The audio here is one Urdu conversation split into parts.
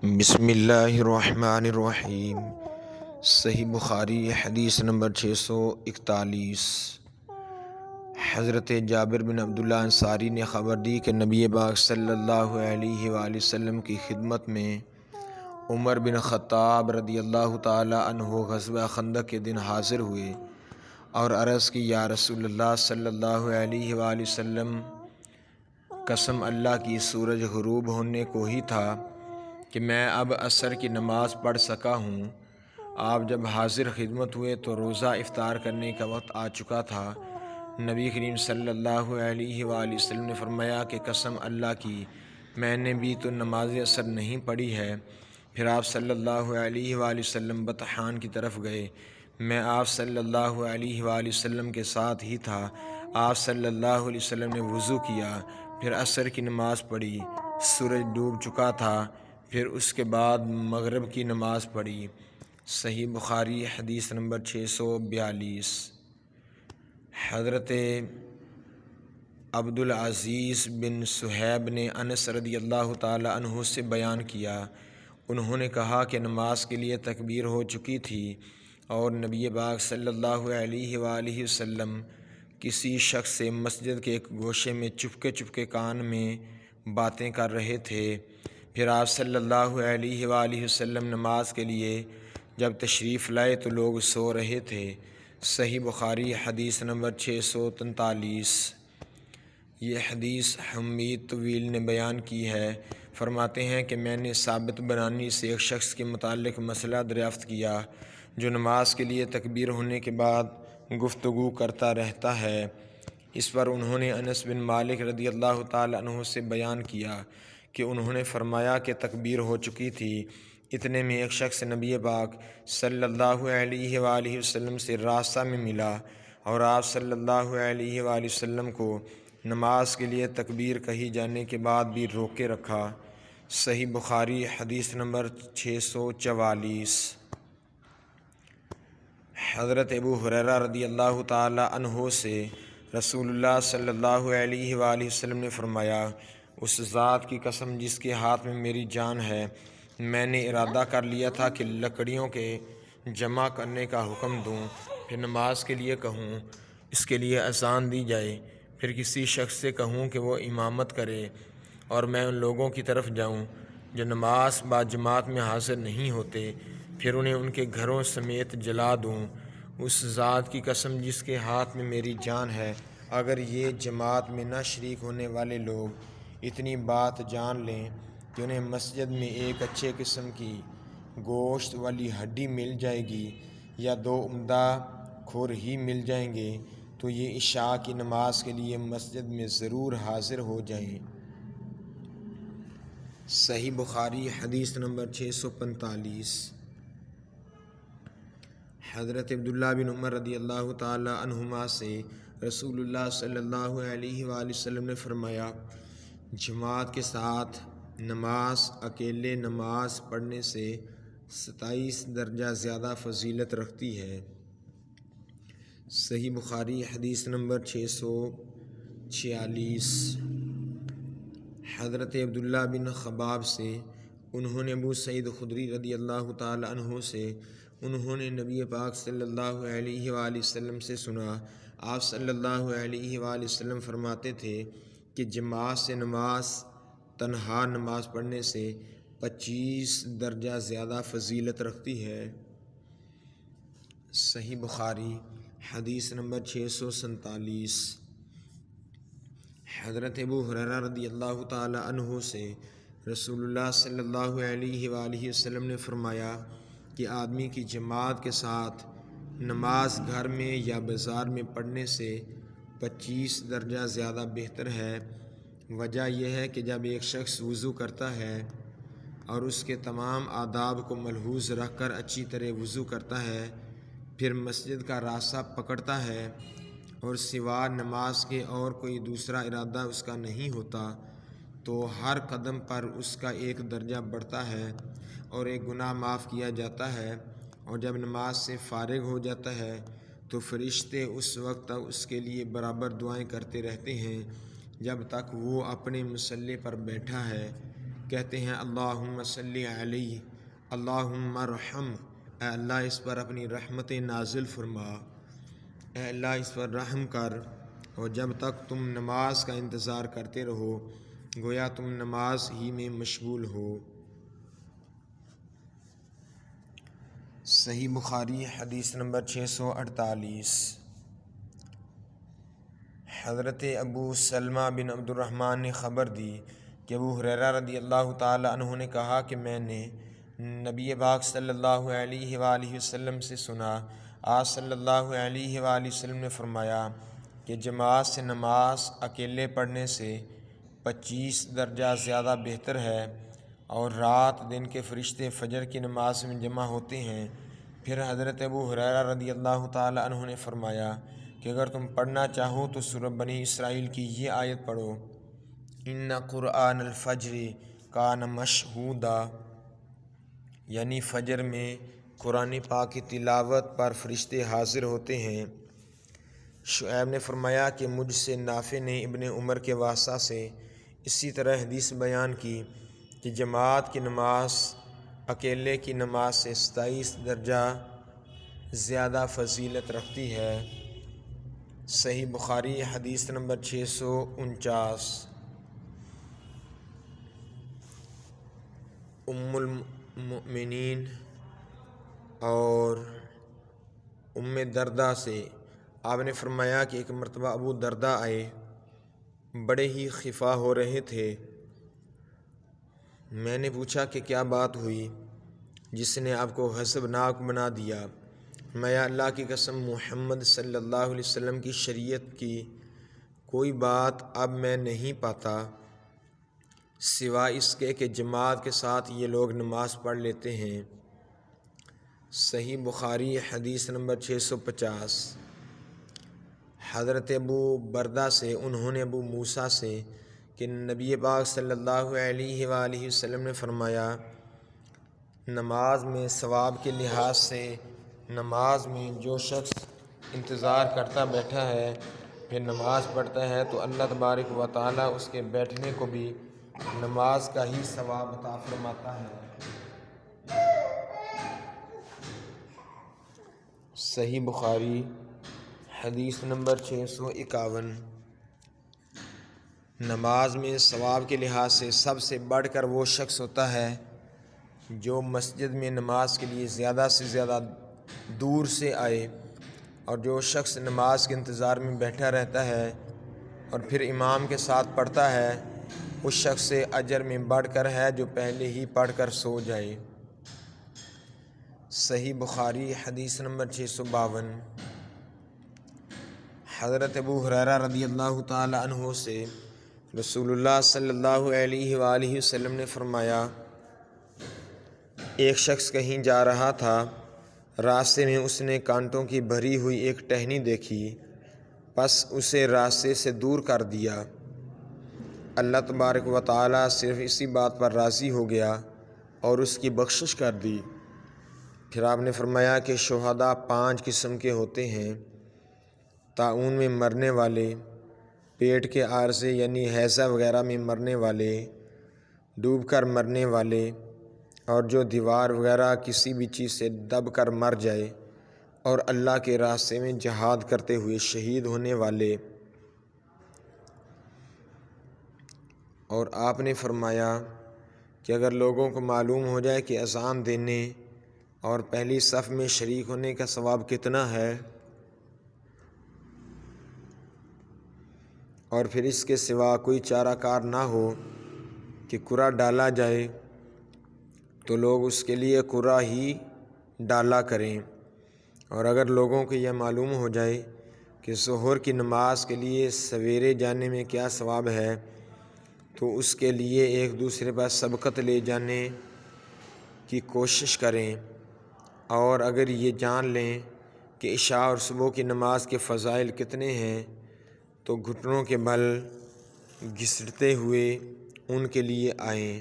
بسم اللہ الرحمن الرحیم۔ صحیح بخاری حدیث نمبر 641۔ حضرت جابر بن عبداللہ انصاری نے خبر دی کہ نبی پاک صلی اللہ علیہ وآلہ وسلم کی خدمت میں عمر بن خطاب رضی اللہ تعالی عنہ غزوہ خندق کے دن حاضر ہوئے اور عرض کی، یا رسول اللہ صلی اللہ علیہ وآلہ وسلم، قسم اللہ کی سورج غروب ہونے کو ہی تھا کہ میں اب عصر کی نماز پڑھ سکا ہوں۔ آپ جب حاضر خدمت ہوئے تو روزہ افطار کرنے کا وقت آ چکا تھا۔ نبی کریم صلی اللہ علیہ وآلہ وسلم نے فرمایا کہ قسم اللہ کی، میں نے بھی تو نماز عصر نہیں پڑھی ہے۔ پھر آپ صلی اللہ علیہ وآلہ وسلم بطحان کی طرف گئے۔ میں آپ صلی اللہ علیہ وآلہ وسلم کے ساتھ ہی تھا۔ آپ صلی اللہ علیہ وسلم نے وضو کیا، پھر عصر کی نماز پڑھی۔ سورج ڈوب چکا تھا، پھر اس کے بعد مغرب کی نماز پڑھی۔ صحیح بخاری حدیث نمبر 642۔ حضرت عبدالعزیز بن صہیب نے انس رضی اللہ تعالی عنہ سے بیان کیا، انہوں نے کہا کہ نماز کے لیے تکبیر ہو چکی تھی اور نبی پاک صلی اللہ علیہ وآلہ وسلم کسی شخص سے مسجد کے ایک گوشے میں چپکے کان میں باتیں کر رہے تھے۔ پھر آپ صلی اللہ علیہ وآلہ وسلم نماز کے لیے جب تشریف لائے تو لوگ سو رہے تھے۔ صحیح بخاری حدیث نمبر 643۔ یہ حدیث حمید طویل نے بیان کی ہے۔ فرماتے ہیں کہ میں نے ثابت بنانی سے ایک شخص کے متعلق مسئلہ دریافت کیا جو نماز کے لیے تکبیر ہونے کے بعد گفتگو کرتا رہتا ہے۔ اس پر انہوں نے انس بن مالک رضی اللہ تعالی عنہ سے بیان کیا کہ انہوں نے فرمایا کہ تکبیر ہو چکی تھی۔ اتنے میں ایک شخص نبی پاک صلی اللہ علیہ وآلہ وسلم سے راستہ میں ملا اور آپ صلی اللہ علیہ وآلہ وسلم کو نماز کے لیے تکبیر کہی جانے کے بعد بھی روکے رکھا۔ صحیح بخاری حدیث نمبر 644۔ حضرت ابو ہریرہ رضی اللہ تعالی عنہ سے رسول اللہ صلی اللہ علیہ وآلہ وسلم نے فرمایا، اس ذات کی قسم جس کے ہاتھ میں میری جان ہے، میں نے ارادہ کر لیا تھا کہ لکڑیوں کے جمع کرنے کا حکم دوں، پھر نماز کے لیے کہوں، اس کے لیے اذان دی جائے، پھر کسی شخص سے کہوں کہ وہ امامت کرے اور میں ان لوگوں کی طرف جاؤں جو نماز با جماعت میں حاضر نہیں ہوتے، پھر انہیں ان کے گھروں سمیت جلا دوں۔ اس ذات کی قسم جس کے ہاتھ میں میری جان ہے، اگر یہ جماعت میں نہ شریک ہونے والے لوگ اتنی بات جان لیں کہ انہیں مسجد میں ایک اچھے قسم کی گوشت والی ہڈی مل جائے گی یا دو عمدہ کھور ہی مل جائیں گے تو یہ عشاء کی نماز کے لیے مسجد میں ضرور حاضر ہو جائیں۔ صحیح بخاری حدیث نمبر 645۔ حضرت عبداللہ بن عمر رضی اللہ تعالی عنہما سے رسول اللہ صلی اللہ علیہ وآلہ وسلم نے فرمایا، جماعت کے ساتھ نماز اکیلے نماز پڑھنے سے 27 درجہ زیادہ فضیلت رکھتی ہے۔ صحیح بخاری حدیث نمبر 646۔ حضرت عبداللہ بن خباب سے انہوں نے ابو سعید خدری رضی اللہ تعالی عنہ سے انہوں نے نبی پاک صلی اللہ علیہ وآلہ وسلم سے سنا، آپ صلی اللہ علیہ وآلہ وسلم فرماتے تھے کہ جماعت سے نماز تنہا نماز پڑھنے سے 25 درجہ زیادہ فضیلت رکھتی ہے۔ صحیح بخاری حدیث نمبر 647۔ حضرت ابو ہریرہ رضی اللہ تعالی عنہ سے رسول اللہ صلی اللہ علیہ وآلہ وسلم نے فرمایا کہ آدمی کی جماعت کے ساتھ نماز گھر میں یا بازار میں پڑھنے سے 25 درجہ زیادہ بہتر ہے۔ وجہ یہ ہے کہ جب ایک شخص وضو کرتا ہے اور اس کے تمام آداب کو ملحوظ رکھ کر اچھی طرح وضو کرتا ہے، پھر مسجد کا راستہ پکڑتا ہے اور سوا نماز کے اور کوئی دوسرا ارادہ اس کا نہیں ہوتا، تو ہر قدم پر اس کا ایک درجہ بڑھتا ہے اور ایک گناہ معاف کیا جاتا ہے، اور جب نماز سے فارغ ہو جاتا ہے تو فرشتے اس وقت تک اس کے لیے برابر دعائیں کرتے رہتے ہیں جب تک وہ اپنے مصلی پر بیٹھا ہے۔ کہتے ہیں اللہم صلی علیہ، اللہم ارحم، اے اللہ اس پر اپنی رحمت نازل فرما، اے اللہ اس پر رحم کر۔ اور جب تک تم نماز کا انتظار کرتے رہو گویا تم نماز ہی میں مشغول ہو۔ صحیح بخاری حدیث نمبر 648۔ حضرت ابو سلمہ بن عبد الرحمن نے خبر دی کہ ابو ہریرہ رضی اللہ تعالی عنہ نے کہا کہ میں نے نبی پاک صلی اللہ علیہ وآلہ وسلم سے سنا، آپ صلی اللہ علیہ وآلہ وسلم نے فرمایا کہ جماعت سے نماز اکیلے پڑھنے سے 25 درجہ زیادہ بہتر ہے، اور رات دن کے فرشتے فجر کی نماز میں جمع ہوتے ہیں۔ پھر حضرت ابو ہریرہ رضی اللہ تعالی عنہ نے فرمایا کہ اگر تم پڑھنا چاہو تو سورہ بنی اسرائیل کی یہ آیت پڑھو، ان قرآن الفجر کان مشہودا، یعنی فجر میں قرآن پاک کی تلاوت پر فرشتے حاضر ہوتے ہیں۔ شعیب نے فرمایا کہ مجھ سے نافع نے ابن عمر کے واسطہ سے اسی طرح حدیث بیان کی کہ جماعت کی نماز اکیلے کی نماز سے 27 درجہ زیادہ فضیلت رکھتی ہے۔ صحیح بخاری حدیث نمبر 649۔ ام المؤمنین اور ام دردہ سے آپ نے فرمایا کہ ایک مرتبہ ابو دردہ آئے، بڑے ہی خفا ہو رہے تھے۔ میں نے پوچھا کہ کیا بات ہوئی جس نے آپ کو غضبناک بنا دیا؟ میں اللہ کی قسم محمد صلی اللہ علیہ وسلم کی شریعت کی کوئی بات اب میں نہیں پاتا سوائے اس کے کہ جماعت کے ساتھ یہ لوگ نماز پڑھ لیتے ہیں۔ صحیح بخاری حدیث نمبر 650۔ حضرت ابو بردہ سے انہوں نے ابو موسیٰ سے کہ نبی پاک صلی اللہ علیہ وآلہ وسلم نے فرمایا، نماز میں ثواب کے لحاظ سے نماز میں جو شخص انتظار کرتا بیٹھا ہے پھر نماز پڑھتا ہے تو اللہ تبارک و تعالیٰ اس کے بیٹھنے کو بھی نماز کا ہی ثواب عطا فرماتا ہے۔ صحیح بخاری حدیث نمبر 651۔ نماز میں ثواب کے لحاظ سے سب سے بڑھ کر وہ شخص ہوتا ہے جو مسجد میں نماز کے لیے زیادہ سے زیادہ دور سے آئے، اور جو شخص نماز کے انتظار میں بیٹھا رہتا ہے اور پھر امام کے ساتھ پڑھتا ہے اس شخص سے اجر میں بڑھ کر ہے جو پہلے ہی پڑھ کر سو جائے۔ صحیح بخاری حدیث نمبر 652۔ حضرت ابو ہریرہ رضی اللہ تعالی عنہ سے رسول اللہ صلی اللہ علیہ وآلہ وسلم نے فرمایا، ایک شخص کہیں جا رہا تھا، راستے میں اس نے کانٹوں کی بھری ہوئی ایک ٹہنی دیکھی، پس اسے راستے سے دور کر دیا۔ اللہ تبارک و تعالیٰ صرف اسی بات پر راضی ہو گیا اور اس کی بخشش کر دی۔ پھر آپ نے فرمایا کہ شہداء 5 قسم کے ہوتے ہیں: طاعون میں مرنے والے، پیٹ کے عارضے یعنی ہیضہ وغیرہ میں مرنے والے، ڈوب کر مرنے والے، اور جو دیوار وغیرہ کسی بھی چیز سے دب کر مر جائے، اور اللہ کے راستے میں جہاد کرتے ہوئے شہید ہونے والے۔ اور آپ نے فرمایا کہ اگر لوگوں کو معلوم ہو جائے کہ اذان دینے اور پہلی صف میں شریک ہونے کا ثواب کتنا ہے، اور پھر اس کے سوا کوئی چارہ کار نہ ہو کہ قرعہ ڈالا جائے، تو لوگ اس کے لیے قرعہ ہی ڈالا کریں۔ اور اگر لوگوں کو یہ معلوم ہو جائے کہ ظہر کی نماز کے لیے سویرے جانے میں کیا ثواب ہے، تو اس کے لیے ایک دوسرے پر سبقت لے جانے کی کوشش کریں، اور اگر یہ جان لیں کہ عشاء اور صبح کی نماز کے فضائل کتنے ہیں تو گھٹنوں کے بل گھسٹتے ہوئے ان کے لیے آئیں۔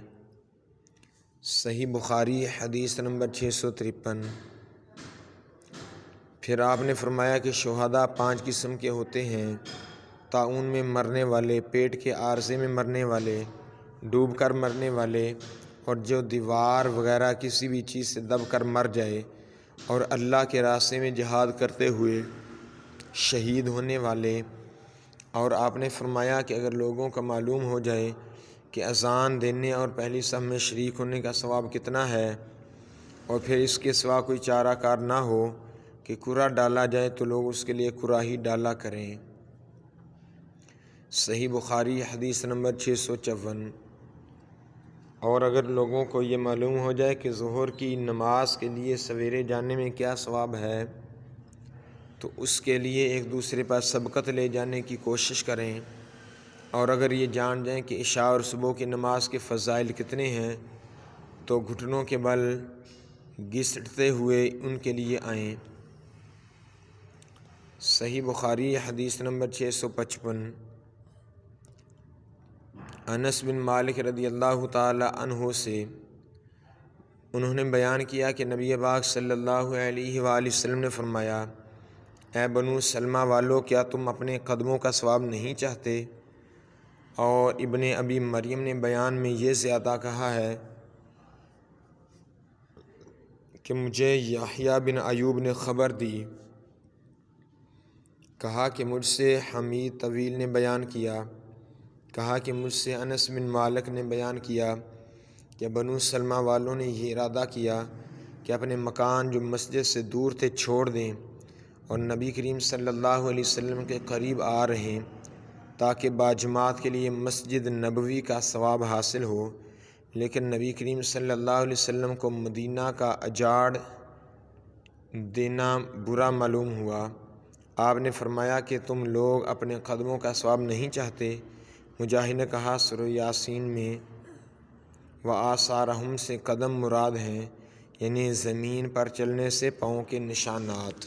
صحیح بخاری حدیث نمبر 653۔ پھر آپ نے فرمایا کہ شہداء 5 قسم کے ہوتے ہیں: طاعون میں مرنے والے، پیٹ کے عارضے میں مرنے والے، ڈوب کر مرنے والے اور جو دیوار وغیرہ کسی بھی چیز سے دب کر مر جائے اور اللہ کے راستے میں جہاد کرتے ہوئے شہید ہونے والے۔ اور آپ نے فرمایا کہ اگر لوگوں کو معلوم ہو جائے کہ اذان دینے اور پہلی صف میں شریک ہونے کا ثواب کتنا ہے اور پھر اس کے سوا کوئی چارہ کار نہ ہو کہ کرا ڈالا جائے تو لوگ اس کے لیے کرا ہی ڈالا کریں۔ صحیح بخاری حدیث نمبر 654۔ اور اگر لوگوں کو یہ معلوم ہو جائے کہ ظہر کی نماز کے لیے سویرے جانے میں کیا ثواب ہے تو اس کے لیے ایک دوسرے پر سبقت لے جانے کی کوشش کریں، اور اگر یہ جان جائیں کہ عشاء اور صبح کی نماز کے فضائل کتنے ہیں تو گھٹنوں کے بل گھسٹتے ہوئے ان کے لیے آئیں۔ صحیح بخاری حدیث نمبر 655۔ انس بن مالک رضی اللہ تعالی عنہ سے انہوں نے بیان کیا کہ نبی پاک صلی اللہ علیہ وآلہ وسلم نے فرمایا، اے بنو سلمہ والو، کیا تم اپنے قدموں کا ثواب نہیں چاہتے؟ اور ابن ابی مریم نے بیان میں یہ زیادہ کہا ہے کہ مجھے یحییٰ بن ایوب نے خبر دی، کہا کہ مجھ سے حمید طویل نے بیان کیا، کہا کہ مجھ سے انس بن مالک نے بیان کیا کہ بنو سلمہ والوں نے یہ ارادہ کیا کہ اپنے مکان جو مسجد سے دور تھے چھوڑ دیں اور نبی کریم صلی اللہ علیہ وسلم کے قریب آ رہیں تاکہ باجماعت کے لیے مسجد نبوی کا ثواب حاصل ہو۔ لیکن نبی کریم صلی اللہ علیہ وسلم کو مدینہ کا اجاڑ دینا برا معلوم ہوا۔ آپ نے فرمایا کہ تم لوگ اپنے قدموں کا ثواب نہیں چاہتے؟ مجاہد نے کہا، سورہ یاسین میں وآثارہم سے قدم مراد ہیں، یعنی زمین پر چلنے سے پاؤں کے نشانات۔